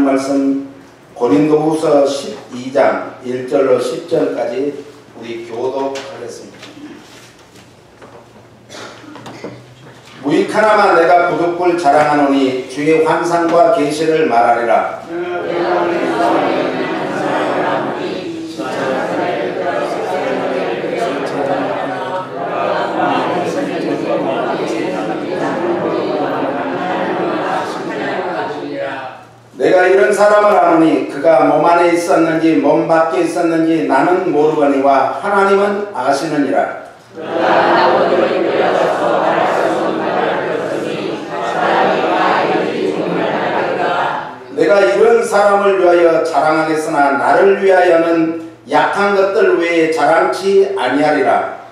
하나님 말씀 고린도후서 12장 1절로 10절까지 우리 교독하겠습니다. 무익하나마 내가 부득불 자랑하노니 주의 환상과 계시를 말하리라. 내가 이런 사람을 아노니 그가 몸 안에 있었는지 몸 밖에 있었는지 나는 모르거니와 하나님은 아시느니라. 내가 이런 사람을 위하여 자랑하겠으나 나를 위하여는 약한 것들 외에 자랑치 아니하리라.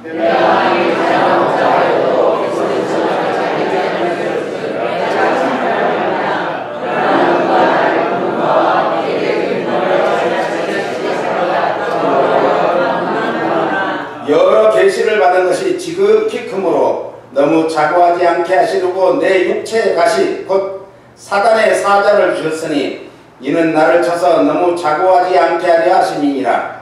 여러 계시를 받은 것이 지극히 크므로 너무 자고하지 않게 하시려고 내 육체의 가시 곧 사단의 사자를 주셨으니 이는 나를 쳐서 너무 자고하지 않게 하려 하심이니라.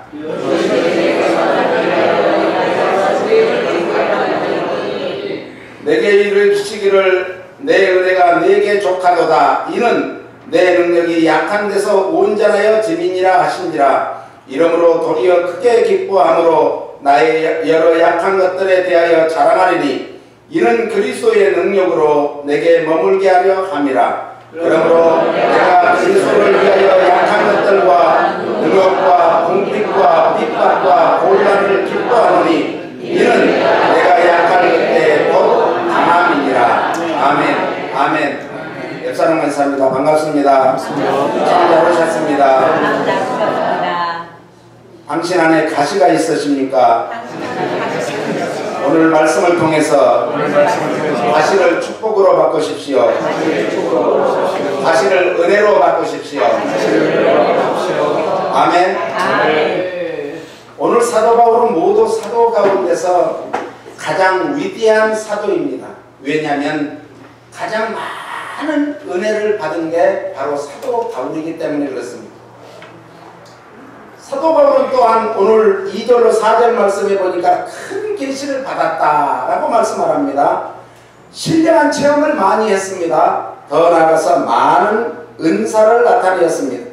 내게 이르시기를 내 은혜가 내게 족하도다. 이는 내 능력이 약한 데서 온전하여 짐이니라 하시니라. 이러므로 도리어 크게 기뻐함으로 나의 여러 약한 것들에 대하여 자랑하리니 이는 그리스도의 능력으로 내게 머물게 하려 함이라. 그러므로 내가 그리스도를 위하여 약한 것들과 능력과 궁핍과 핍박과 곤란을 기뻐하노니 이는 내가 약할 그때 곧 강함이니라. 아멘. 아멘. 옆사람 감사합니다. 반갑습니다. 잘 오셨습니다. 당신 안에 가시가 있으십니까? 오늘 말씀을 통해서 가시를 축복으로 바꾸십시오. 가시를 은혜로 바꾸십시오. 아멘. 오늘 사도 바울은 모두 사도 가운데서 가장 위대한 사도입니다. 왜냐하면 가장 많은 은혜를 받은 게 바로 사도 바울이기 때문에 그렇습니다. 사도 바울은 또한 오늘 2절로 4절 말씀해 보니까 큰 계시를 받았다라고 말씀을 합니다. 신령한 체험을 많이 했습니다. 더 나아가서 많은 은사를 나타내었습니다.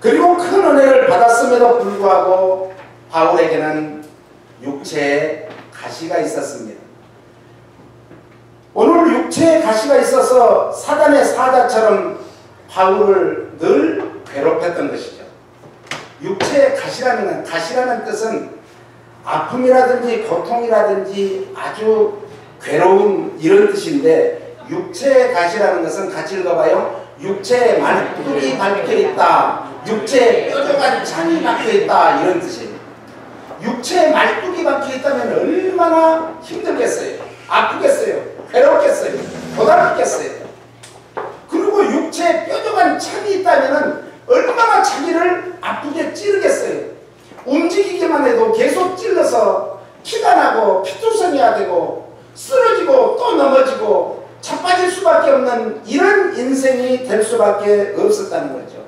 그리고 큰 은혜를 받았음에도 불구하고 바울에게는 육체에 가시가 있었습니다. 오늘 육체에 가시가 있어서 사단의 사자처럼 바울을 늘 괴롭혔던 것이죠. 육체의 가시라는 뜻은 아픔이라든지 고통이라든지 아주 괴로움 이런 뜻인데 육체의 가시라는 것은 같이 읽어봐요. 육체에 말뚝이 박혀있다. 육체에 뾰족한 창이 박혀있다. 이런 뜻입니다. 육체에 말뚝이 박혀있다면 얼마나 힘들겠어요. 아프겠어요. 괴롭겠어요. 고달프겠어요. 그리고 육체에 뾰족한 창이 있다면 얼마나 자기를 아프게 찌르겠어요. 움직이기만 해도 계속 찔러서 피가 나고 피투성이가 되고 쓰러지고 또 넘어지고 자빠질 수밖에 없는 이런 인생이 될 수밖에 없었다는 거죠.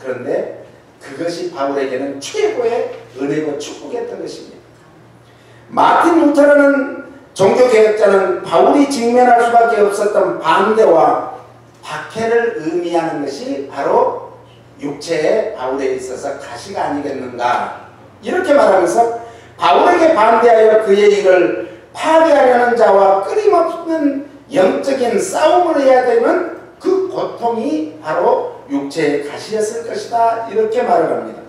그런데 그것이 바울에게는 최고의 은혜고 축복이었던 것입니다. 마틴 루터라는 종교개혁자는 바울이 직면할 수밖에 없었던 반대와 박해를 의미하는 것이 바로 육체의 바울에 있어서 가시가 아니겠는가 이렇게 말하면서 바울에게 반대하여 그의 일을 파괴하려는 자와 끊임없는 영적인 싸움을 해야 되는 그 고통이 바로 육체의 가시였을 것이다 이렇게 말을 합니다.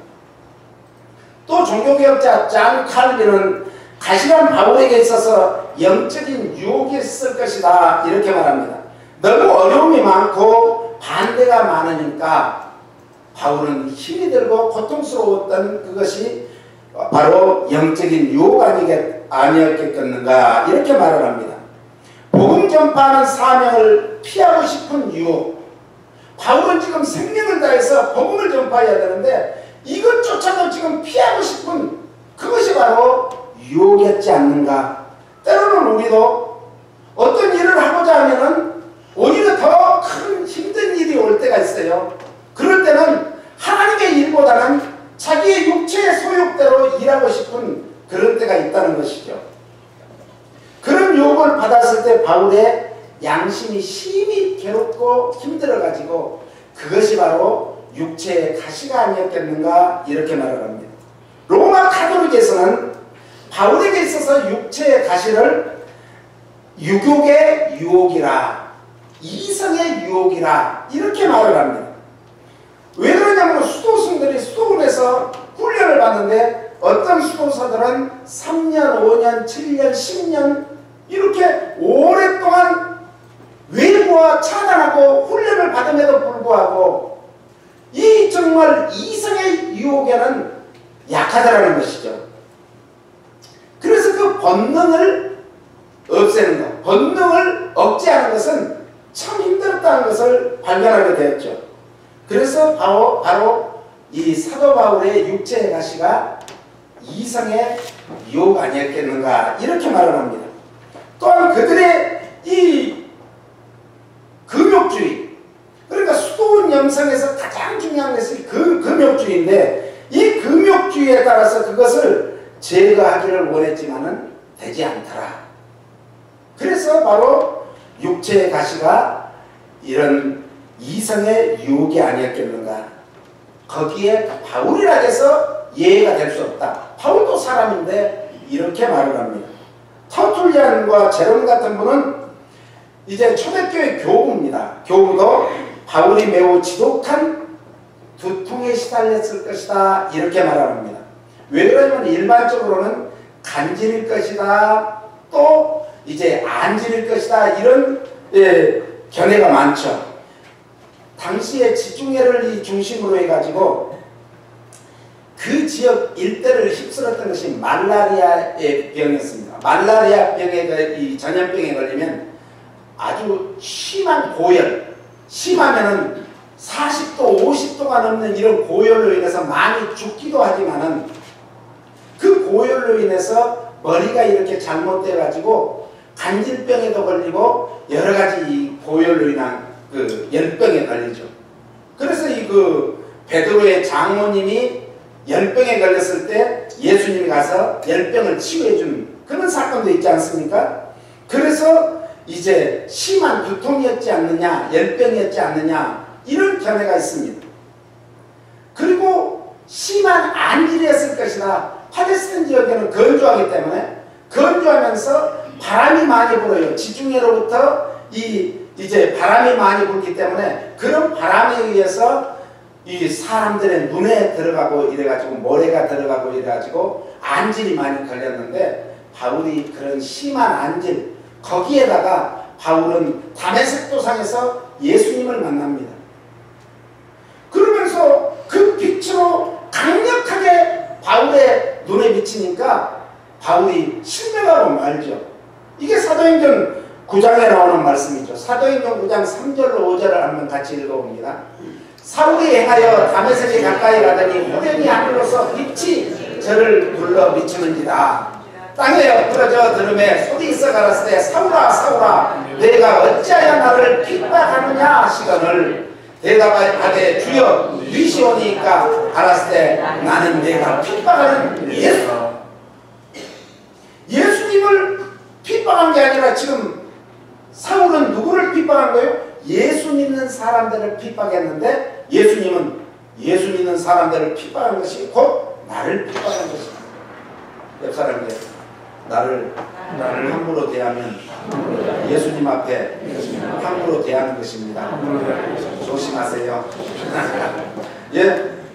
또 종교개혁자 잔 칼빈은 가시란 바울에게 있어서 영적인 유혹이 있을 것이다 이렇게 말합니다. 너무 어려움이 많고 반대가 많으니까 바울은 힘이 들고 고통스러웠던 그것이 바로 영적인 유혹 아니었겠는가 이렇게 말을 합니다. 복음 전파하는 사명을 피하고 싶은 유혹. 바울은 지금 생명을 다해서 복음을 전파해야 되는데 이것조차도 지금 피하고 싶은 그것이 바로 유혹이었지 않는가. 때로는 우리도 어떤 일을 하고자 하면은 오히려 더 큰 힘든 일이 올 때가 때가 있어요. 그럴 때는 하나님의 일보다는 자기의 육체의 소욕대로 일하고 싶은 그런 때가 있다는 것이죠. 그런 유혹을 받았을 때 바울의 양심이 심히 괴롭고 힘들어가지고 그것이 바로 육체의 가시가 아니었겠는가 이렇게 말을 합니다. 로마 가톨릭에서는 바울에게 있어서 육체의 가시를 유욕의 유혹이라, 이성의 유혹이라 이렇게 말을 합니다. 왜 그러냐면 수도승들이 수도원에서 훈련을 받는데 어떤 수도사들은 3년, 5년, 7년, 10년 이렇게 오랫동안 외부와 차단하고 훈련을 받음에도 불구하고 이 정말 이성의 유혹에는 약하다라는 것이죠. 그래서 그 본능을 없애는 것, 본능을 억제하는 것은 참 힘들었다는 것을 발견하게 되었죠. 그래서 바로 이 사도 바울의 육체의 가시가 이성의 유혹 아니었겠는가 이렇게 말을 합니다. 또한 그들의 이 금욕주의, 그러니까 수도원 영성에서 가장 중요한 것이 금욕주의인데 이 금욕주의에 따라서 그것을 제거하기를 원했지만은 되지 않더라. 그래서 바로 육체의 가시가 이런 이성의 유혹이 아니었겠는가. 거기에 바울이라 해서 예외가 될 수 없다. 바울도 사람인데 이렇게 말을 합니다. 터툴리안과 제롬 같은 분은 이제 초대교회 교부입니다. 교부도 바울이 매우 지독한 두통에 시달렸을 것이다 이렇게 말합니다. 왜 그러냐면 일반적으로는 간질일 것이다, 또 이제 안질일 것이다 이런 견해가 많죠. 당시에 지중해를 중심으로 해가지고 그 지역 일대를 휩쓸었던 것이 말라리아의 병이었습니다. 말라리아 병에 이 전염병에 걸리면 아주 심한 고열, 심하면은 40도, 50도가 넘는 이런 고열로 인해서 많이 죽기도 하지만은 그 고열로 인해서 머리가 이렇게 잘못돼 가지고 간질병에도 걸리고 여러 가지 이 고열로 인한 그 열병에 걸리죠. 그래서 이 그 베드로의 장모님이 열병에 걸렸을 때 예수님이 가서 열병을 치유해 준 그런 사건도 있지 않습니까? 그래서 이제 심한 두통이었지 않느냐, 열병이었지 않느냐 이런 견해가 있습니다. 그리고 심한 안질이었을 것이다. 팔레스타인 지역에는 건조하기 때문에 건조하면서 바람이 많이 불어요. 지중해로부터 이제 바람이 많이 불기 때문에 그런 바람에 의해서 이 사람들의 눈에 들어가고 이래가지고 모래가 들어가고 이래가지고 안질이 많이 걸렸는데 바울이 그런 심한 안질, 거기에다가 바울은 다메섹 도상에서 예수님을 만납니다. 그러면서 그 빛으로 강력하게 바울의 눈에 비치니까 바울이 실명하고 말죠. 이게 사도행전 9장에 나오는 말씀이죠. 사도행전 9장 3절로 5절을 한번 같이 읽어봅니다. 사울이 행하여 다메섹에 가까이 가더니 호련히 하늘로서 빛이 저를 둘러 비추는지라. 땅에 엎드러져 들음에 소리 있어 가라사대 사울아 사울아 내가 어찌하여 나를 핍박하느냐 하시거늘 대답하되 주여 위시오니까 가라사대 나는 내가 핍박하는 예수님을 핍박한 게 아니라 지금 사울은 누구를 핍박한 거예요? 예수 믿는 사람들을 핍박했는데 예수님은 예수 믿는 사람들을 핍박한 것이 곧 나를 핍박한 것입니다. 옆 사람에게 나를 함부로 대하면 예수님 앞에 함부로 대하는 것입니다. 조심하세요. 예,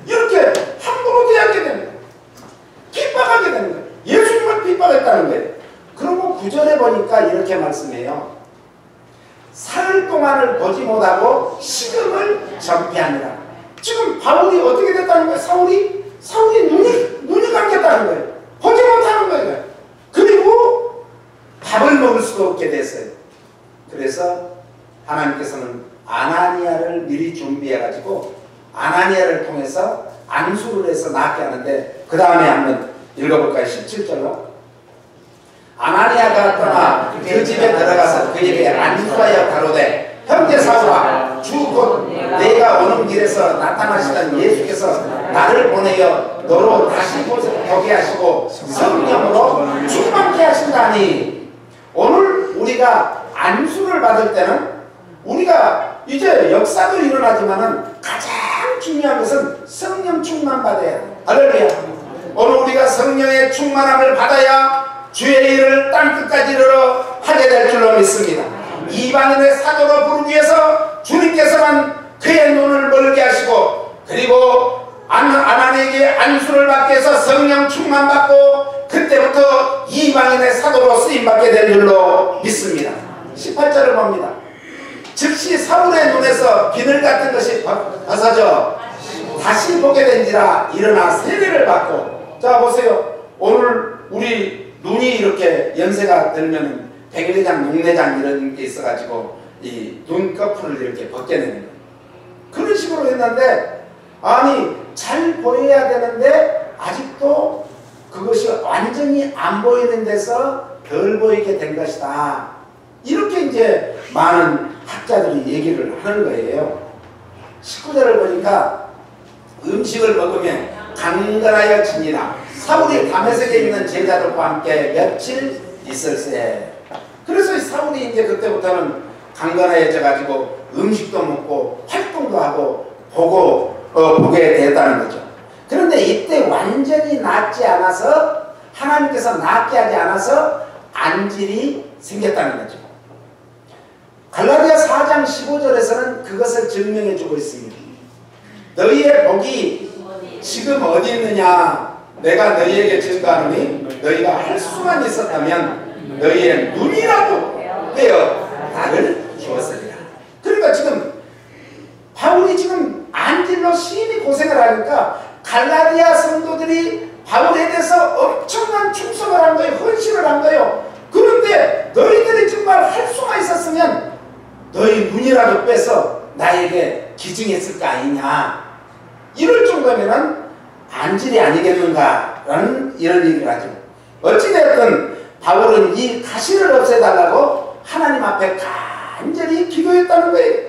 이렇게 함부로 대하게 됩니다. 핍박하게 됩니다. 예수님을 핍박했다는 거예요. 그리고 9절에 보니까 이렇게 말씀해요. 사흘 동안을 보지 못하고 식음을 전폐하니라. 지금 바울이 어떻게 됐다는 거예요? 사울이 눈이 감겼다는 거예요. 보지 못하는 거예요. 그리고 밥을 먹을 수도 없게 됐어요. 그래서 하나님께서는 아나니아를 미리 준비해가지고 아나니아를 통해서 안수를 해서 낫게 하는데 그 다음에 한번 읽어볼까요? 17절로. 아나니아가 떠나 그 집에 들어가서 그에게 안수하여 가로되 형제 사울아 주 곧 내가 오는 길에서 나타나시던 예수께서 나를 보내어 너로 다시 보게 하시고 성령으로 충만케 하신다니. 오늘 우리가 안수를 받을 때는 우리가 이제 역사도 일어나지만은 가장 중요한 것은 성령 충만 받아야 돼. 할렐루야. 오늘 우리가 성령의 충만함을 받아야 주의 일을 땅끝까지 이르러 하게 될 줄로 믿습니다. 이방인의 사도로 부르기 위해서 주님께서는 그의 눈을 멀게 하시고, 그리고 아나니에게 안수를 받게 해서 성령 충만 받고, 그때부터 이방인의 사도로 쓰임받게 될 줄로 믿습니다. 18절을 봅니다. 즉시 사울의 눈에서 비늘 같은 것이 벗어져 다시 보게 된지라 일어나 세례를 받고. 자 보세요. 오늘 우리 눈이 이렇게 연세가 들면 백내장, 녹내장 이런 게 있어가지고 이 눈꺼풀을 이렇게 벗겨내는 거예요. 그런 식으로 했는데, 아니 잘 보여야 되는데 아직도 그것이 완전히 안 보이는 데서 덜 보이게 된 것이다. 이렇게 이제 많은 학자들이 얘기를 하는 거예요. 19절을 보니까 음식을 먹으면 강건하여 지니라. 사울이 다메섹에 있는 제자들과 함께 며칠 있을세. 그래서 사울이 이제 그때부터는 강건해져 가지고 음식도 먹고 활동도 하고 보게 됐다는 거죠. 그런데 이때 완전히 낫지 않아서, 하나님께서 낫게 하지 않아서 안질이 생겼다는 거죠. 갈라디아 4장 15절에서는 그것을 증명해 주고 있습니다. 너희의 복이 지금 어디 있느냐? 내가 너희에게 증거하노니 너희가 할 수만 있었다면 너희의 눈이라도 떼어 나를 주었으리라. 그러니까 지금 바울이 지금 안질로 심히 고생을 하니까 갈라디아 성도들이 바울에 대해서 엄청난 충성을 한 거예요. 헌신을 한 거예요. 그런데 너희들이 정말 할 수만 있었으면 너희 눈이라도 빼서 나에게 기증했을 거 아니냐. 이럴 정도면은 안질이 아니겠는가라는 이런 얘기를 하죠. 어찌되었든 바울은 이 가시를 없애달라고 하나님 앞에 간절히 기도했다는 거예요.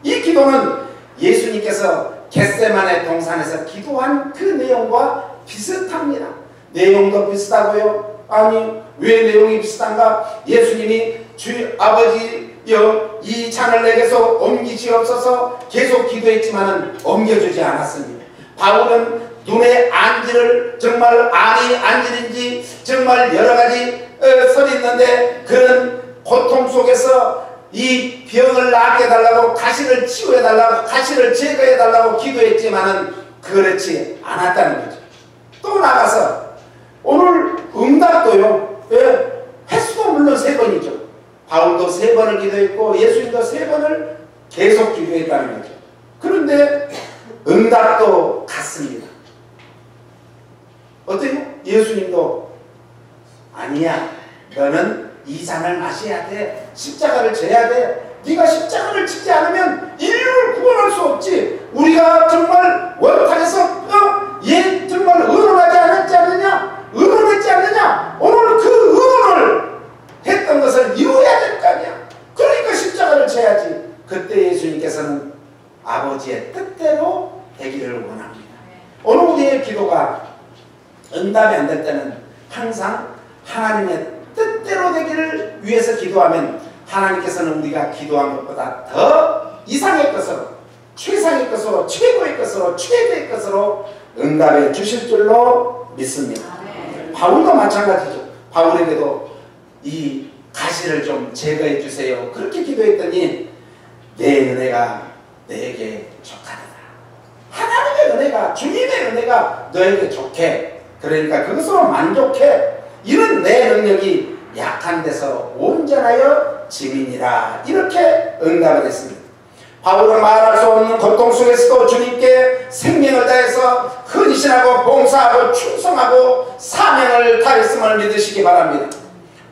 이 기도는 예수님께서 겟세마네 동산에서 기도한 그 내용과 비슷합니다. 내용도 비슷하고요. 아니 왜 내용이 비슷한가? 예수님이 주 아버지여 이 잔을 내게서 옮기시옵소서 계속 기도했지만은 옮겨주지 않았습니다. 바울은 눈의 안질을 정말 안질인지 정말 여러가지 설이 있는데 그런 고통 속에서 이 병을 낫게 해달라고, 가시를 치유해달라고, 가시를 제거해달라고 기도했지만은 그렇지 않았다는 거죠. 또 나가서 오늘 응답도요, 횟수도 물론 3번이죠. 바울도 3번을 기도했고 예수님도 3번을 계속 기도했다는 거죠. 그런데 응답도 같습니다. 어때요? 예수님도 아니야, 너는 이 잔을 마셔야 돼, 십자가를 져야 돼, 네가 십자가를 지지 않으면 인류를 구원할 수 없지. 우리가 정말 원탁에서 얘 정말 의논하지 않느냐, 의논했지 않느냐, 오늘 그 의논을 했던 것을 이루어야 될 거 아니야. 그러니까 십자가를 져야지. 그때 예수님께서는 아버지의 뜻대로 되기를 원합니다. 오늘 우리의 기도가 응답이 안 될 때는 항상 하나님의 뜻대로 되기를 위해서 기도하면 하나님께서는 우리가 기도한 것보다 더 이상의 것으로, 최상의 것으로, 최고의 것으로, 최대의 것으로 응답해 주실 줄로 믿습니다. 바울도 마찬가지죠. 바울에게도 이 가시를 좀 제거해 주세요. 그렇게 기도했더니 내 은혜가 너에게 족하다. 하나님의 은혜가, 주님의 은혜가 너에게 좋게, 그러니까 그것으로 만족해. 이런 내 능력이 약한 데서 온전하여 증인이라. 이렇게 응답을 했습니다. 바울은 말할 수 없는 고통 속에서도 주님께 생명을 다해서 헌신하고 봉사하고 충성하고 사명을 다했음을 믿으시기 바랍니다.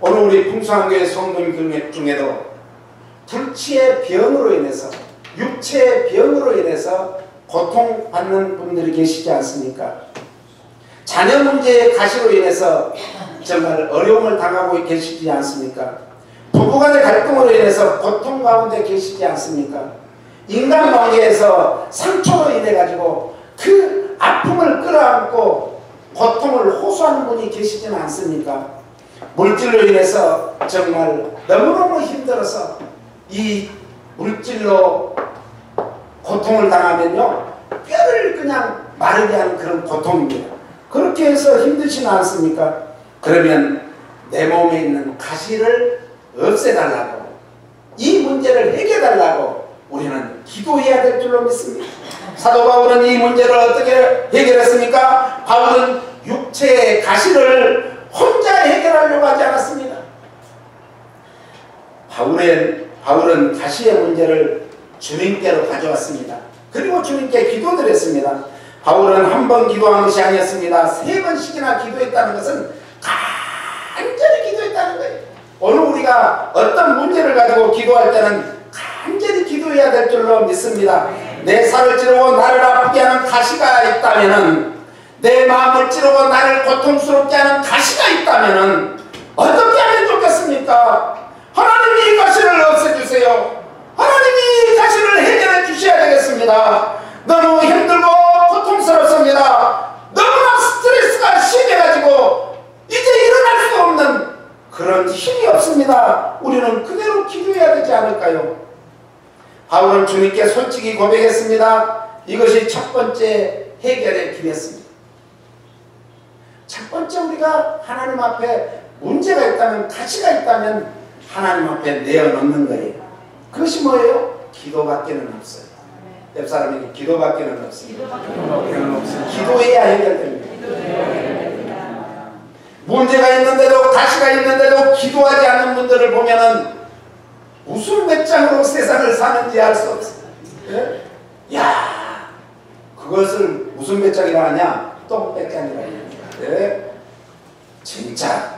오늘 우리 풍성한교회 성도님 중에도 불치의 병으로 인해서, 육체의 병으로 인해서 고통받는 분들이 계시지 않습니까? 자녀 문제의 가시로 인해서 정말 어려움을 당하고 계시지 않습니까? 부부간의 갈등으로 인해서 고통 가운데 계시지 않습니까? 인간관계에서 상처로 인해 가지고 그 아픔을 끌어안고 고통을 호소하는 분이 계시지는 않습니까? 물질로 인해서 정말 너무너무 힘들어서 이 물질로 고통을 당하면요 뼈를 그냥 마르게 하는 그런 고통입니다. 그렇게 해서 힘드시지 않습니까? 그러면 내 몸에 있는 가시를 없애달라고, 이 문제를 해결해달라고 우리는 기도해야 될 줄로 믿습니다. 사도 바울은 이 문제를 어떻게 해결했습니까? 바울은 육체의 가시를 혼자 해결하려고 하지 않았습니다. 바울은 가시의 문제를 주님께로 가져왔습니다. 그리고 주님께 기도드렸습니다. 바울은 한 번 기도한 것이 아니었습니다. 3번씩이나 기도했다는 것은 간절히 기도했다는 거예요. 오늘 우리가 어떤 문제를 가지고 기도할 때는 간절히 기도해야 될 줄로 믿습니다. 내 살을 찌르고 나를 아프게 하는 가시가 있다면은, 내 마음을 찌르고 나를 고통스럽게 하는 가시가 있다면은 어떻게 하면 좋겠습니까? 하나님이 이 가시를 없애주세요. 하나님이 이 가시를 해결해 주셔야 되겠습니다. 너무 힘들고 고통스럽습니다. 너무나 스트레스가 심해가지고 이제 일어날 수 없는 그런 힘이 없습니다. 우리는 그대로 기도해야 되지 않을까요? 바울은 주님께 솔직히 고백했습니다. 이것이 첫 번째 해결의 길이었습니다. 첫 번째, 우리가 하나님 앞에 문제가 있다면, 가시가 있다면 하나님 앞에 내어놓는 거예요. 그것이 뭐예요? 기도밖에는 없어요. 옆 사람에게 기도밖에는 없습니다. 기도해야 해결됩니다. 문제가 있는데도, 가시가 있는데도 기도하지 않는 분들을 보면은 무슨 배짱으로 세상을 사는지 알 수 없어요. 예? 야, 그것을 무슨 배짱이라 하냐? 똥배짱이라 합니다. 예? 진짜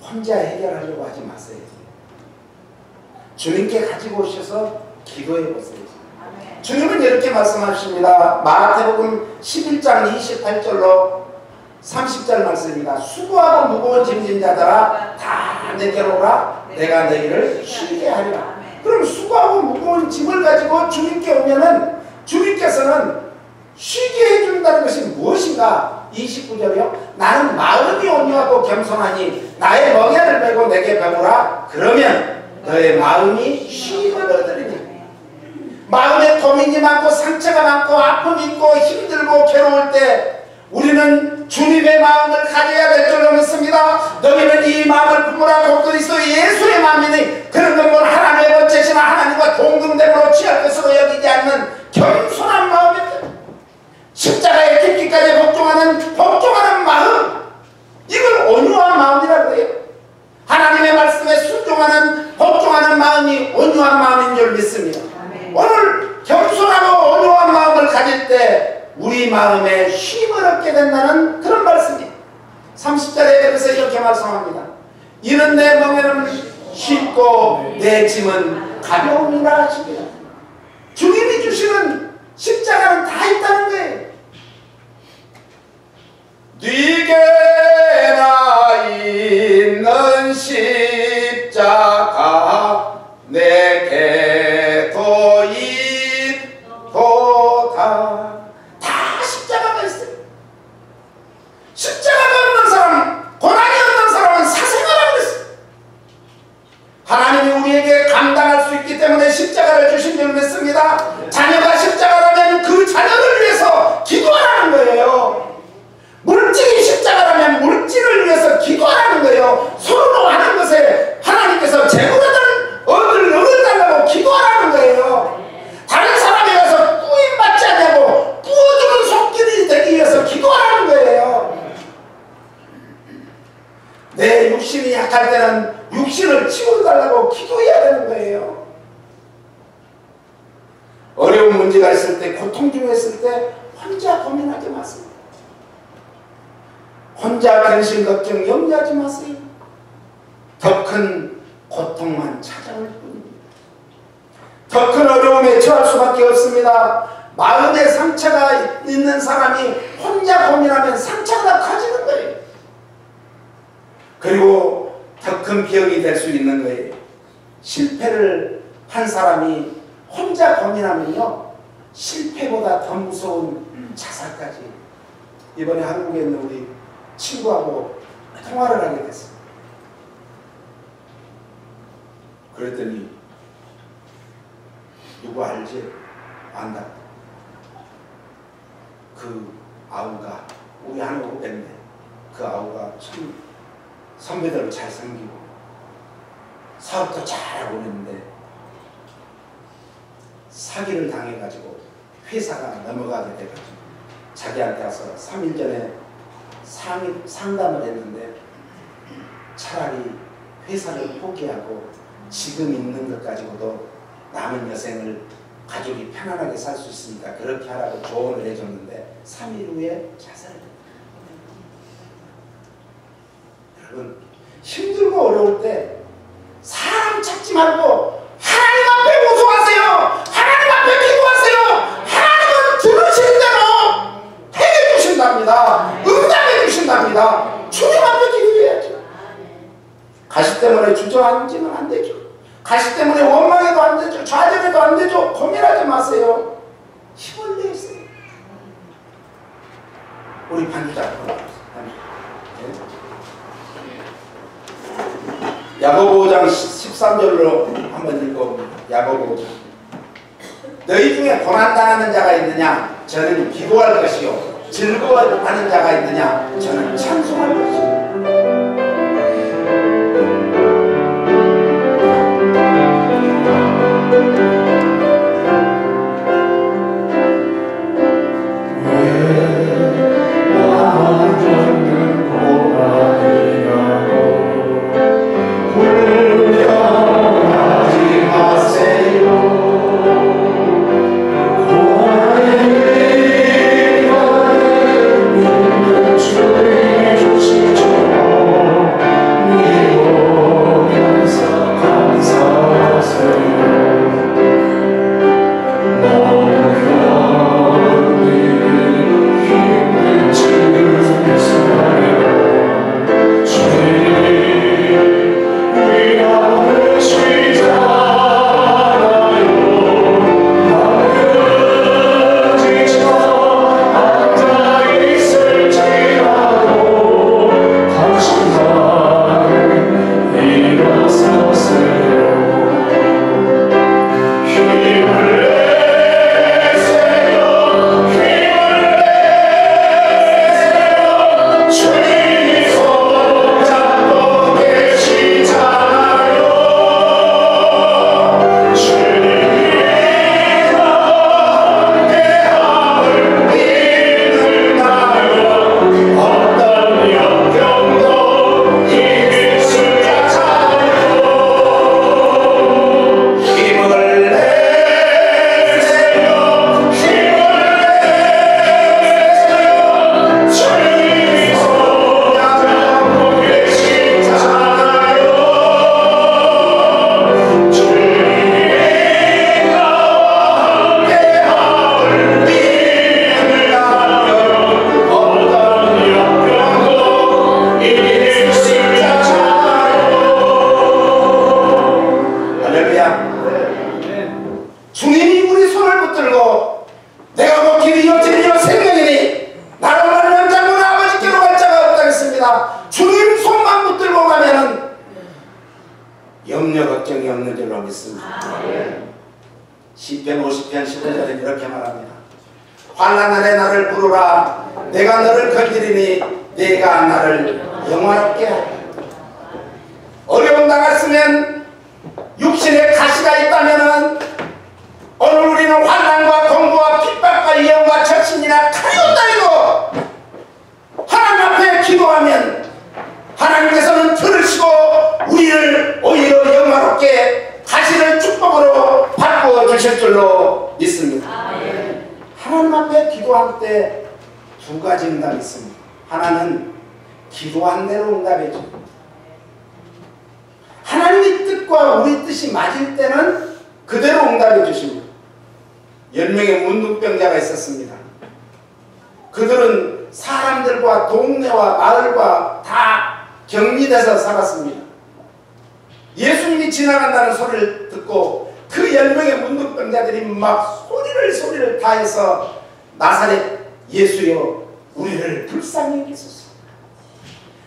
혼자 해결하려고 하지 마세요. 주님께 가지고 오셔서 기도해 보세요. 주님은 이렇게 말씀하십니다. 마태복음 11장 28절로 30절 말씀입니다. 수고하고 무거운 짐진 자들아 다 내게로 오라. 내가 너희를 쉬게 하리라. 그럼 수고하고 무거운 짐을 가지고 주님께 오면은 주님께서는 쉬게 해준다는 것이 무엇인가? 29절이요. 나는 마음이 온유하고 겸손하니 나의 멍에를 메고 내게 배우라. 그러면 너의 마음이 쉼을 얻으리니. 마음에 고민이 많고 상처가 많고 아픔이 있고 힘들고 괴로울 때 우리는 주님의 마음을 가져야 될 줄로 믿습니다. 너희는 이 마음을 품으라. 곧 그리스도 예수의 마음이니 그런 건 하나님의 번째시나 하나님과 동등됨으로 취할 것으로 여기지 않는 겸손한 마음입니다. 십자가에 죽기까지 복종하는 마음, 이걸 온유한 마음이라고 해요. 하나님의 말씀에 순종하는 복종하는 마음이 온유한 마음인 줄 믿습니다. 오늘 겸손하고 온유한 마음을 가질 때 우리 마음에 쉼을 얻게 된다는 그런 말씀입니다. 30절에 그래서 이렇게 말씀합니다. 이는 내 멍에는 쉽고 내 짐은 가벼움이라 하십니다. 주님이 주시는 십자가는 다 있다는 거예요. 네게나 있는 십자가 내게 도이도다. 다 십자가가 있어요. 십자가가 없는 사람, 고난이 없는 사람은 사생활하고 있어요. 하나님이 우리에게 감당할 수 있기 때문에 십자가를 주신 줄 믿습니다. 자녀가 십자가라면 그 자녀를 위해서 기도하라는 거예요. 물질이 십자가라면 물질을 위해서 기도하라는 거예요. 서로 하는 것에 하나님께서 재물을 얻으려고 기도하라는 거예요. 다른 사람에 가서 꾸임받지 않냐고 꾸어주는 손길이 되기 위해서 기도하라는 거예요. 내 육신이 약할 때는 육신을 치워달라고 기도해야 되는 거예요. 어려운 문제가 있을 때, 고통 중에 있을 때 혼자 고민하지 마세요. 혼자 근심 걱정 염려하지 마세요. 더 큰 고통만 찾아올 뿐입니다. 더 큰 어려움에 처할 수밖에 없습니다. 마음에 상처가 있는 사람이 혼자 고민하면 상처가 커지는 거예요. 그리고 더 큰 병이 될 수 있는 거예요. 실패를 한 사람이 혼자 고민하면요 실패보다 더 무서운 자살까지. 이번에 한국에 있는 우리 친구하고 통화를 하게 됐어요. 그랬더니 누구 알지? 안다. 그 아우가 우리 한국 후배인데 그 아우가 참 선배들로 잘생기고 사업도 잘하고 있는데 사기를 당해가지고 회사가 넘어가게 돼가지고 자기한테 와서 3일 전에 상담을 했는데 차라리 회사를 포기하고 지금 있는 것 가지고도 남은 여생을 가족이 편안하게 살 수 있으니까 그렇게 하라고 조언을 해줬는데 3일 후에 자살을 했다. 여러분 힘들고 어려울 때 사람 찾지 말고 하나님 앞에 호소하세요. 하나님 앞에 기도하세요. 하나님은 들으시는 대로 해결해 주신답니다. 응답해 주신답니다. 주님 앞에 기도해야죠. 가시 때문에 주저앉으면 안 되죠. 가시 때문에 원망해도 안 되죠. 좌절해도 안 되죠. 고민하지 마세요. 힘을 내세요. 우리 반주자 야고보 5장 13절로 한번 읽어봅니다. 야고보 5장. 너희 중에 고난당하는 자가 있느냐? 저는 기도할 것이요. 즐거워하는 자가 있느냐? 저는 찬송할 것이요. 염려 걱정이 없는 줄로 믿습니다. 시편 50편 15절에 이렇게 말합니다. 환난날에 나를 부르라. 내가 너를 건지리니 내가 나를 영화롭게 하리라. 어려움 당했으면 육신에 가시가 있다면은 오늘 우리는 환난과 공부와 핍박과 위험과 적신이나 칼이온다이고 하나님 앞에 기도하면 하나님께서는 들으시고 우리를 오히려 영화롭게 가시를 축복으로 바꾸어 주실 줄로 믿습니다. 하나님 앞에 기도할 때 두 가지 응답이 있습니다. 하나는 기도한 대로 응답해 줍니다. 하나님의 뜻과 우리 뜻이 맞을 때는 그대로 응답해 주십니다. 10명의 문둥병자가 있었습니다. 그들은 사람들과 동네와 마을과 다 격리돼서 살았습니다. 예수님이 지나간다는 소리를 듣고 그 10명의 문둥병자들이 막 소리를 다해서 나사렛 예수여 우리를 불쌍히 여기소서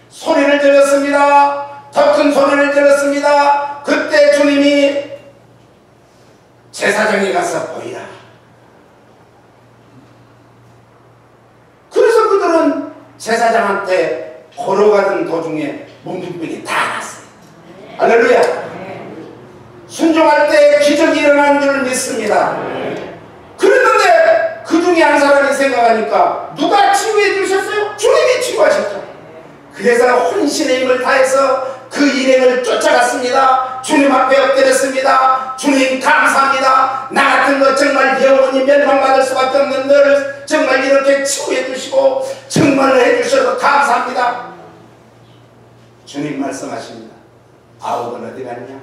소리를 질렀습니다. 더 큰 소리를 질렀습니다. 그때 주님이 제사장에 가서 보이라. 그래서 그들은 제사장한테 걸어가던 도중에 문둥병이 다 났어요. 할렐루야. 순종할 때 기적이 일어난 줄 믿습니다. 그랬는데 그 중에 한 사람이 생각하니까 누가 치유해 주셨어요? 주님이 치유하셨죠. 그래서 혼신의 힘을 다해서 그 일행을 쫓아갔습니다. 주님 앞에 엎드렸습니다. 주님 감사합니다. 나 같은 거 정말 영원히 멸망받을 수밖에 없는 너를 정말 이렇게 치유해 주시고 정말로 해주셔서 감사합니다. 주님 말씀하십니다. 아홉은 어디 갔냐?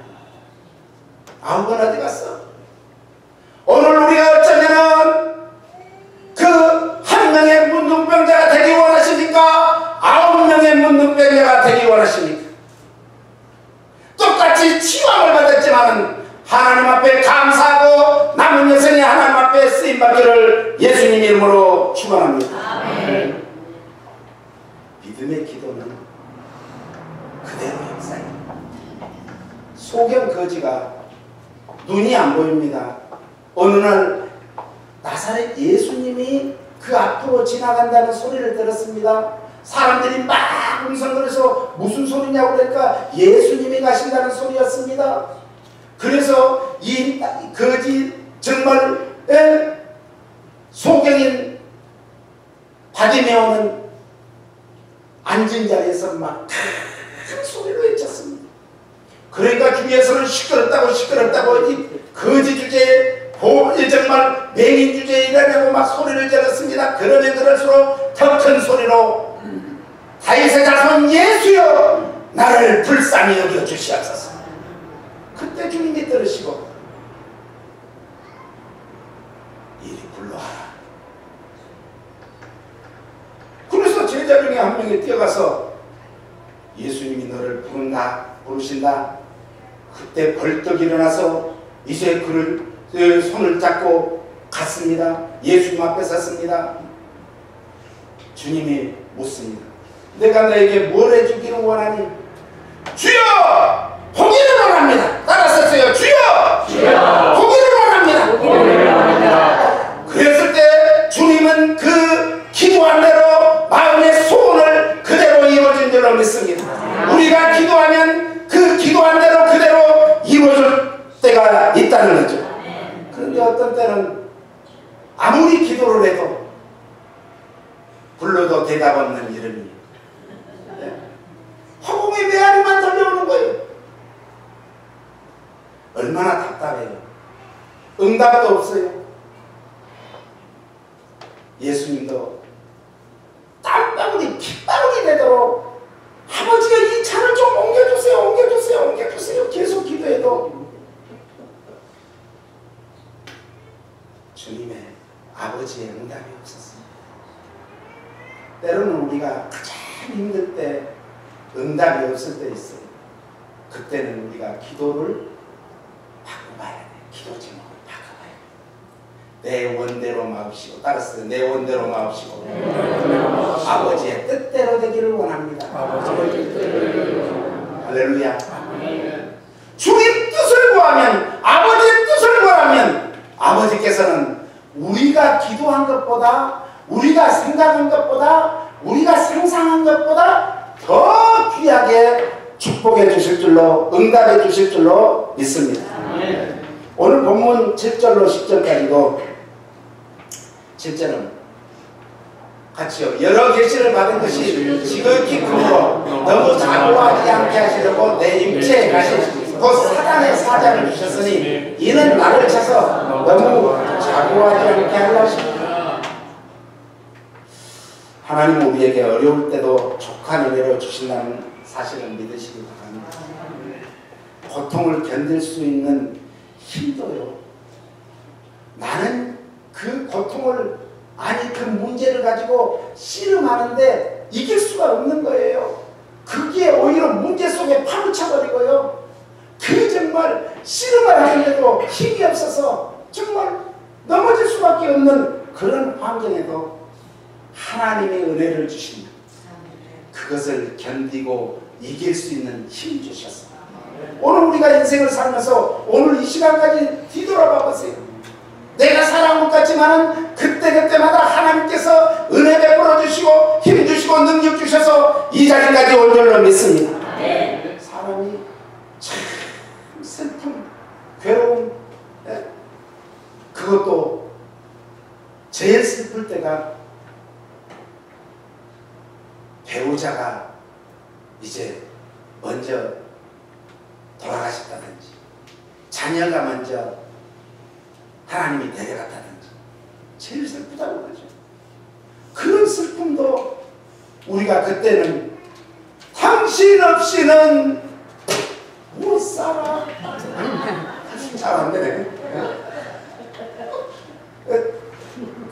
아홉은 어디 갔어? 오늘 우리가 어쩌면은 그 한 명의 문둥병자가 되기 원하십니까? 9명의 문둥병자가 되기 원하십니까? 똑같이 치유함을 받았지만 하나님 앞에 감사하고 남은 여생이 하나님 앞에 쓰임받기를 예수님 이름으로 축원합니다. 아멘. 믿음의 기도는 그대로 역사입니다. 소경 거지가 눈이 안 보입니다. 어느 날 나사렛 예수님이 그 앞으로 지나간다는 소리를 들었습니다. 사람들이 막 웅성거려서 무슨 소리냐고 그러니까 예수님이 가신다는 소리였습니다. 그래서 이 거지 정말 소경인 바디메오는 앉은 자리에서 막 큰 소리로 외쳤습니다. 그러니까 주위에서는 시끄럽다고 이 거지 주제에 정말 맹인 주제에 일하냐고 막 소리를 질렀습니다. 그러면 그럴수록 더 큰 소리로 다윗의 자손 예수여 나를 불쌍히 여겨 주시옵소서. 그때 주님이 들으시고 이리 불러와라. 그래서 제자 중에 한 명이 뛰어가서 예수님이 너를 부르신다. 그때 벌떡 일어나서 이제 그를 손을 잡고 갔습니다. 예수님 앞에 섰습니다. 주님이 묻습니다. 내가 너에게 뭘 해주기를 원하니? 주여! 보기를 원합니다. 따라서세요. 주여! 보기를 원합니다. 그랬을 때 주님은 그 기도한 대로 마음의 소원을 그대로 이루어진 줄로 믿습니다. 우리가 기도하면 그 기도한 대로 그대로 이루어질 때가 있다는 거죠. 그런데 어떤 때는 아무리 기도를 해도 불러도 대답 없는 이름이 허공의 메아리만 들려오는 거예요. 얼마나 답답해요. 응답도 없어요. 예수님도 땀방울이 핏방울이 되도록 아버지가 이 차를 좀 옮겨주세요. 계속 기도해도 주님의 아버지의 응답이 없었어요. 때로는 우리가 가장 힘들 때 응답이 없을 때 있어요. 그때는 우리가 기도를 바꿔봐야 돼. 기도 제목을 바꿔봐야 돼. 내 원대로 마옵시고 따라서 내 원대로 마옵시고 아버지의 뜻대로 되기를 원합니다. 할렐루야. 주님 뜻을 구하면 아버지의 뜻을 구하면 아버지께서는 우리가 기도한 것보다 우리가 생각한 것보다 우리가 상상한 것보다 더 귀하게 축복해 주실 줄로 응답해 주실 줄로 믿습니다. 오늘 본문 7절로 10절까지도 7절은 같이요. 여러 계시를 받은 것이 지극히 크므로 너무 자고하지 않게 하시려고 내 임체에 가신 곧 사단의 사자를 주셨으니 이는 나를 쳐서 너무 자고하지 않게 하려 하십니다. 하나님 우리에게 어려울 때도 족한 은혜로 주신다는 사실을 믿으시기 바랍니다. 고통을 견딜 수 있는 힘도요. 나는 그 고통을 그 문제를 가지고 씨름하는데 이길 수가 없는 거예요. 그게 오히려 문제 속에 파묻혀버리고요. 그 정말 씨름을 하는데도 힘이 없어서 정말 넘어질 수밖에 없는 그런 환경에도 하나님의 은혜를 주시면 그것을 견디고 이길 수 있는 힘 주셨어요. 오늘 우리가 인생을 살면서 오늘 이 시간까지 뒤돌아봐 보세요. 내가 살아온 것 같지만 그때그때마다 하나님께서 은혜 베풀어 주시고 힘 주시고 능력 주셔서 이 자리까지 온 줄로 믿습니다. 사람이 참 슬픔, 괴로움, 그것도 제일 슬플 때가 배우자가 이제 먼저 돌아가셨다든지 자녀가 먼저 하나님이 데려갔다든지 제일 슬프다고 그러죠. 그런 슬픔도 우리가 그때는 당신 없이는 못 살아. 잘 안 되네.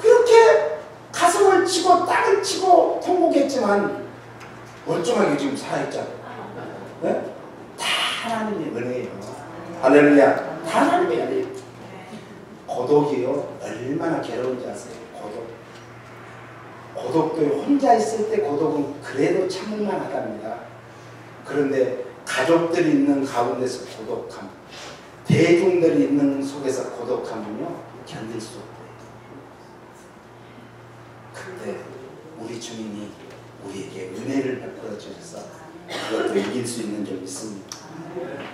그렇게 가슴을 치고 땅을 치고 통곡했지만 멀쩡하게 지금 살아있잖아요. 네? 다 하나님의 은혜예요. 할렐루야. 다 하나님의 은혜예요. 고독이요 얼마나 괴로운지 아세요? 고독도 혼자 있을 때 고독은 그래도 참을만 하답니다. 그런데 가족들이 있는 가운데서 고독함, 대중들이 있는 속에서 고독함은요 견딜 수 없대요. 그때 우리 주님이 우리에게 은혜를 베풀어 주셔서 그것도 이길 수 있는 줄 믿습니다.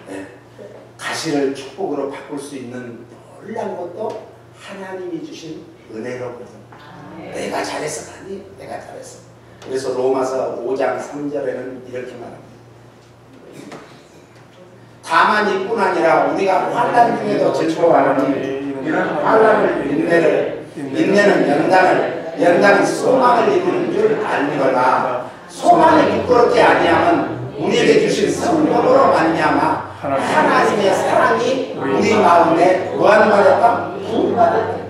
네. 가시를 축복으로 바꿀 수 있는 놀라운 것도 하나님이 주신 은혜로거든. 내가 잘해서 아니, 내가 잘했어. 그래서 로마서 5장 3절에는 이렇게 말합니다. 다만 이뿐 아니라 우리가 환난 중에도 즐거워하니 이런 환난을 인내는 연단은 소망을 이루는 줄 알거나 소망이 부끄럽게 아니하면 우리에게 주신 성령으로 말미암아 하나님의 사랑이 우리 마음에 무한받았다 부흥받았다.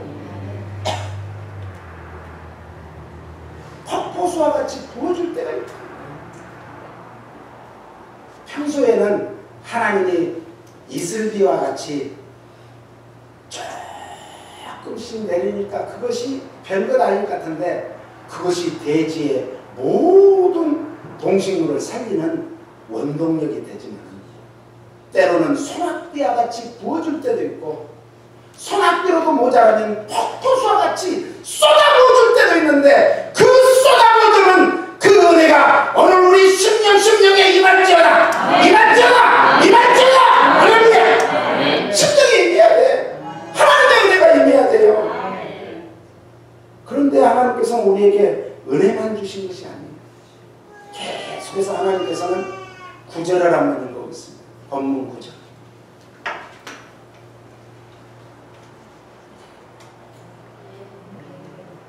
폭포수와 같이 부어줄 때가 있다. 평소에는 하나님이 이슬비와 같이 조금씩 내리니까 그것이 별것 아닌 것 같은데 그것이 대지의 모든 동식물을 살리는 원동력이 되지만 때로는 소낙비와 같이 부어줄 때도 있고 소낙비로도 모자라면 폭포수와 같이 쏟아부어줄 때도 있는데 그 쏟아부어주는 그 은혜가 오늘 우리 심령에 임할지어다. 할렐루야. 심령에 임해야 돼. 하나님의 은혜가 임해야 돼요. 그런데 하나님께서는 우리에게 은혜만 주신 것이 아니에요. 계속해서 하나님께서는 구절을 한번 읽어보겠습니다. 본문 9절.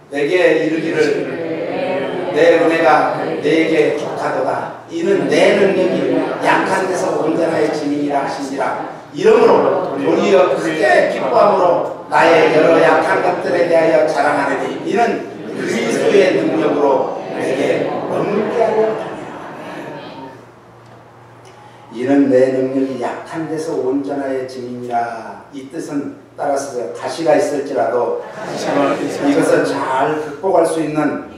내게 이르기를 내 은혜가 내게 족하도다. 이는 내 능력이 약한 데서 온전하여 지니라 하시니라. 이러므로 도리어 크게 기뻐함으로 나의 여러 약한 것들에 대하여 자랑하느니 이는 그리스도의 능력으로 내게 머물게 하려 함이라. 이는 내 능력이 약한 데서 온전하여 지니라. 이 뜻은 따라서 가시가 있을지라도 이것을 잘 극복할 수 있는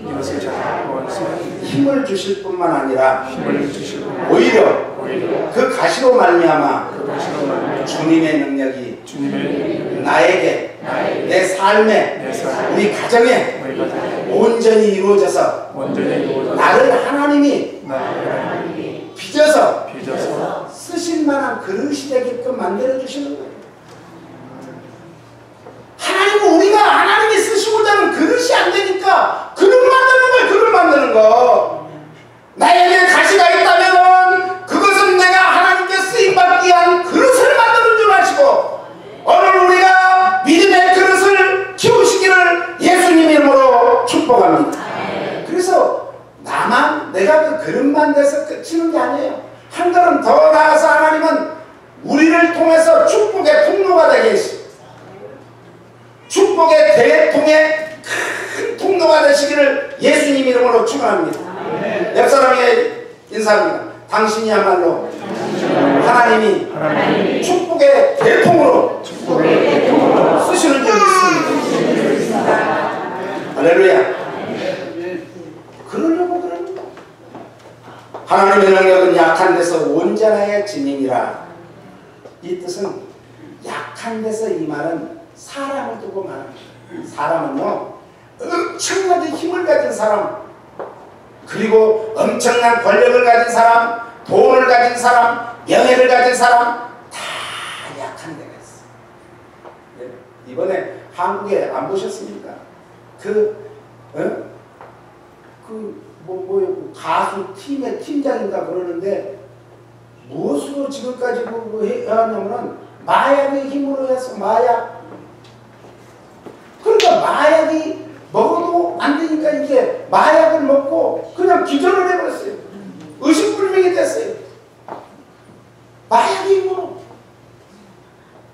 힘을 주실 뿐만 아니라 오히려 그 가시로 말미암아 주님의 능력이 나에게 내 삶에 우리 가정에 온전히 이루어져서 나를 하나님이 빚어서 쓰실 만한 그릇이 되게끔 만들어 주시는 거예요. 하나님은 우리가 하나님이 쓰시고자 하는 그릇이 안 되니까 그릇 만드는 거예요. 그릇 만드는 거. 나에게 가시가 있다면 그것은 내가 하나님께 쓰임받기 위한 그릇을 만드는 줄 아시고 오늘 우리가 믿음의 그릇을 키우시기를 예수님 이름으로 축복합니다. 그래서 나만 내가 그 그릇만 돼서 끝이는 게 아니에요. 한 걸음 더 나아가서 하나님은 우리를 통해서 축복의 통로가 되게 했습니다. 축복의 대통의 큰 통로가 되시기를 예수님 이름으로 축원합니다. 옆 사람에게 인사합니다. 당신이야말로 하나님이 축복의 대통으로 쓰시는 줄 믿습니다. 할렐루야. 그러려고 그럽니다. 하나님의 능력은 약한 데서 온전하여 지님이라. 이 뜻은 약한 데서 이 말은 사람을 두고 말합니다. 사람은요, 엄청나게 힘을 가진 사람, 그리고 엄청난 권력을 가진 사람, 돈을 가진 사람, 명예를 가진 사람, 다 약한 데가 있어요. 이번에 한국에 안 보셨습니까? 가수 팀의 팀장인가 그러는데, 무엇으로 지금까지 해왔냐면은 마약의 힘으로 해서 마약. 그러니까 마약이 먹어도 안 되니까 이제 마약을 먹고 그냥 기절을 해버렸어요. 의식불명이 됐어요. 마약의 힘으로.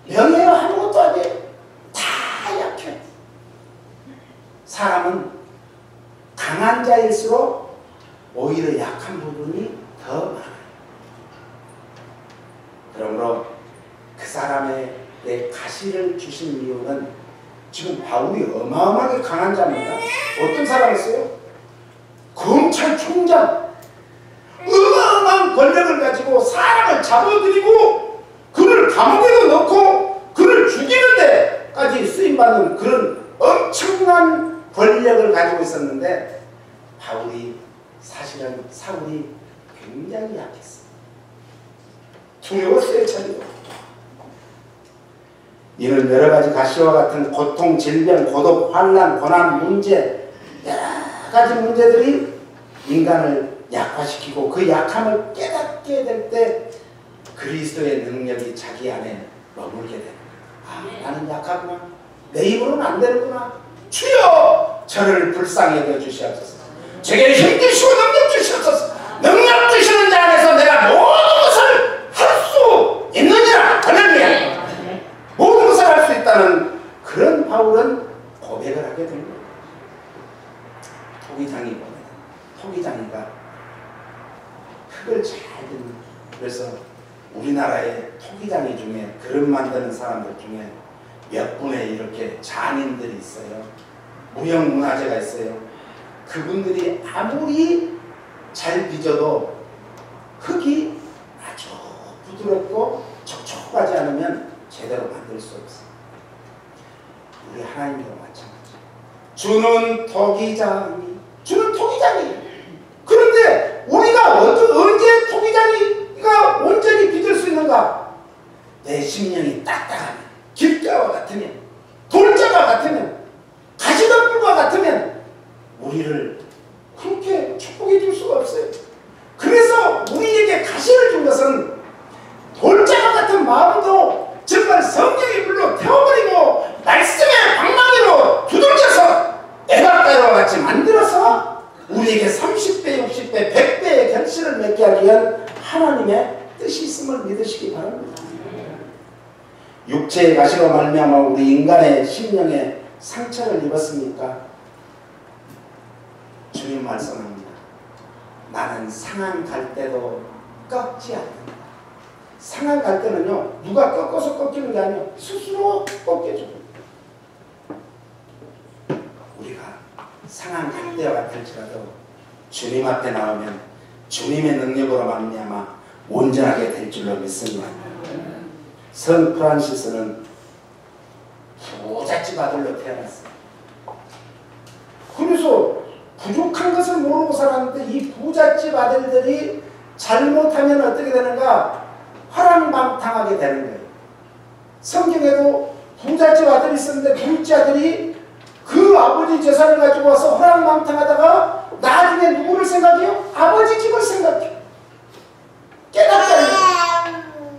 명예가 아무것도 안 돼. 다 약해. 사람은 강한 자일수록 오히려 약한 부분이 더 많아요. 그러므로 그 사람의 내 가시를 주신 이유는, 지금 바울이 어마어마하게 강한 자입니다. 어떤 사람이었어요? 검찰총장, 어마어마한 권력을 가지고 사람을 잡아들이고 그를 감옥에도 넣고 그를 죽이는 데까지 쓰임받는 그런 엄청난 권력을 가지고 있었는데, 사실은 사울이 굉장히 약했어요. 두려웠어요. 자기도. 이는 여러 가지 가시와 같은 고통, 질병, 고독, 환난, 고난, 문제, 여러 가지 문제들이 인간을 약화시키고, 그 약함을 깨닫게 될 때 그리스도의 능력이 자기 안에 머물게 되는 거예요. 나는 약하구나. 내 힘으로는 안 되는구나. 주여 저를 불쌍히 여겨 주시옵소서. 제게 힘 주시고 능력 주시옵소서. 능력 주시는 자 안에서 내가 모든 것을 할 수 있느니라. 할렐루야. 모든 것을 할 수 있다는 그런 바울은 고백을 하게 됩니다. 토기장이가 흙을 잘 듣는, 그래서 우리나라의 토기장이 중에 그릇 만드는 사람들 중에 몇 분의 이렇게 장인들이 있어요. 무형문화재가 있어요. 그분들이 아무리 잘 빚어도 흙이 아주 부드럽고 촉촉하지 않으면 제대로 만들 수 없어요. 우리 하나님도 마찬가지. 주는 토기장이. 그런데 우리가 언제 토기장이가 온전히 빚을 수 있는가? 내 심령이 딱딱하면, 길가와 같으면, 돌자가 같으면, 가시덤불과 같으면 우리를 그렇게 축복해 줄 수가 없어요. 그래서 우리에게 가시를 준 것은 돌자가 같은 마음도 정말 성령의 불로 태워버리고 말씀의 방망이로 두들겨서 에바가와 같이 만들어서 우리에게 30배, 60배, 100배의 결실을 맺게 하기 위한 하나님의 뜻이 있음을 믿으시기 바랍니다. 육체의 가시로 말미암아 우리 인간의 심령에 상처를 입었습니까? 주님 말씀합니다. 나는 상한 갈 때도 꺾지 않는다. 상한 갈 때는요, 누가 꺾어서 꺾이는 게 아니에요. 스스로 꺾여줘. 우리가 상한 갈 때와 같을지라도 주님 앞에 나오면 주님의 능력으로 말미암아 온전하게 될 줄로 믿습니다. 성 프란시스는 부잣집 아들로 태어났어요. 그래서 부족한 것을 모르고 살았는데 이 부잣집 아들들이 잘못하면 어떻게 되는가? 화랑방탕하게 되는 거예요. 성경에도 부잣집 아들이 있었는데 둘째 아들이 그 아버지 재산을 가지고 와서 화랑방탕하다가 나중에 누구를 생각해요? 아버지 집을 생각해요. 깨닫다니.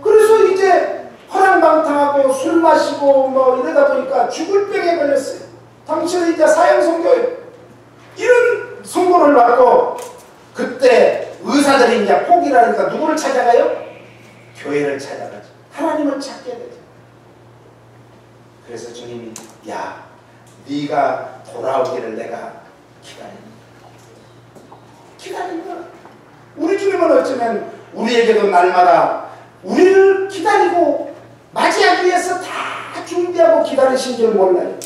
그래서 이제 화랑방탕하고 술 마시고 뭐 이러다 보니까 죽을 병에 걸렸어요. 당신은 이제 사형선고예요. 이런 선고를 받고 그때 의사들이 이제 포기를 하니까 누구를 찾아가요? 교회를 찾아가죠. 하나님을 찾게 되죠. 그래서 주님이 야, 네가 돌아오기를 내가 기다린다. 우리 주님은 어쩌면 우리에게도 날마다 우리를 기다리고 맞이하기 위해서 다 준비하고 기다리신 줄 몰라요.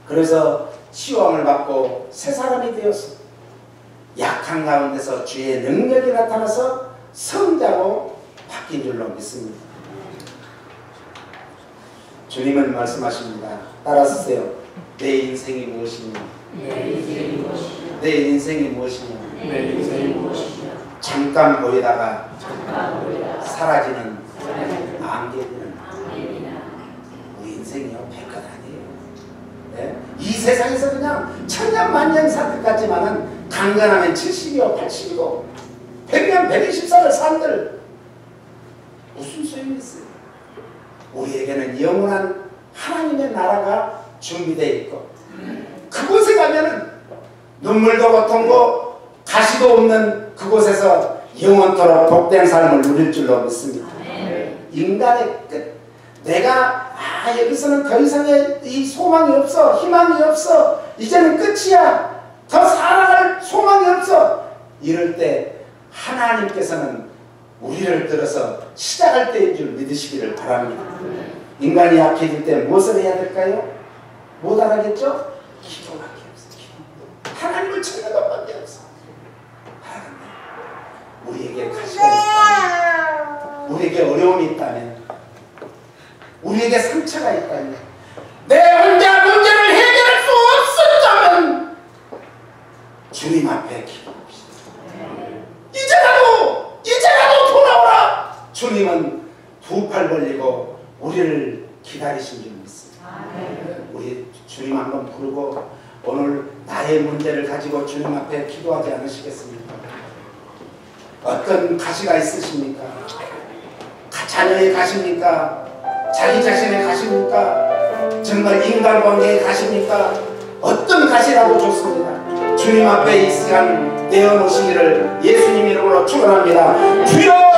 그래서 시험을 받고 새 사람이 되어서 약한 가운데서 주의 능력이 나타나서 성자로 바뀐 줄로 믿습니다. 주님은 말씀하십니다. 따라 쓰세요. 내 인생이 무엇이냐? 내 인생이 무엇이냐? 내 인생이 무엇이냐? 내 인생이 무엇이냐? 잠깐 보이다가 잠깐 사라지는 사라지는 안개는 안개이나 우리 인생이요 별것 아니에요. 네? 이 세상에서 그냥 천년 만년 살 것 같지만은 강건하면 70이요 80이고 100년 120살을 산들 무슨 소용이 있어요? 우리에게는 영원한 하나님의 나라가 준비되어 있고 그곳에 가면은 눈물도 고통도 가시도 없는 그곳에서 영원토록 복된 삶을 누릴 줄로 믿습니다. 인간의 끝, 내가 여기서는 더 이상의 이 소망이 없어, 희망이 없어, 이제는 끝이야, 더 살아갈 소망이 없어, 이럴 때 하나님께서는 우리를 들어서 시작할 때인 줄 믿으시기를 바랍니다. 인간이 약해질 때 무엇을 해야 될까요? 못 알아겠죠? 기도밖에 없어. 기도. 하나님을 찾는 것밖에 없어. 하나님, 우리에게 가시가 있다면, 우리에게 어려움이 있다면, 우리에게 상처가 있다면, 내 혼자 문제를 해결할 수 없었다면 주님 앞에 기도합시다. 이제라도 돌아오라. 주님은 두 팔 벌리고 우리를 기다리신 줄 믿습니다. 우리 주님 한번 부르고 오늘 나의 문제를 가지고 주님 앞에 기도하지 않으시겠습니까? 어떤 가시가 있으십니까? 자녀의 가십니까? 자기 자신의 가십니까? 정말 인간관계의 가십니까? 어떤 가시라도 좋습니다. 주님 앞에 이 시간 내어놓으시기를 예수님 이름으로 축원합니다. 주여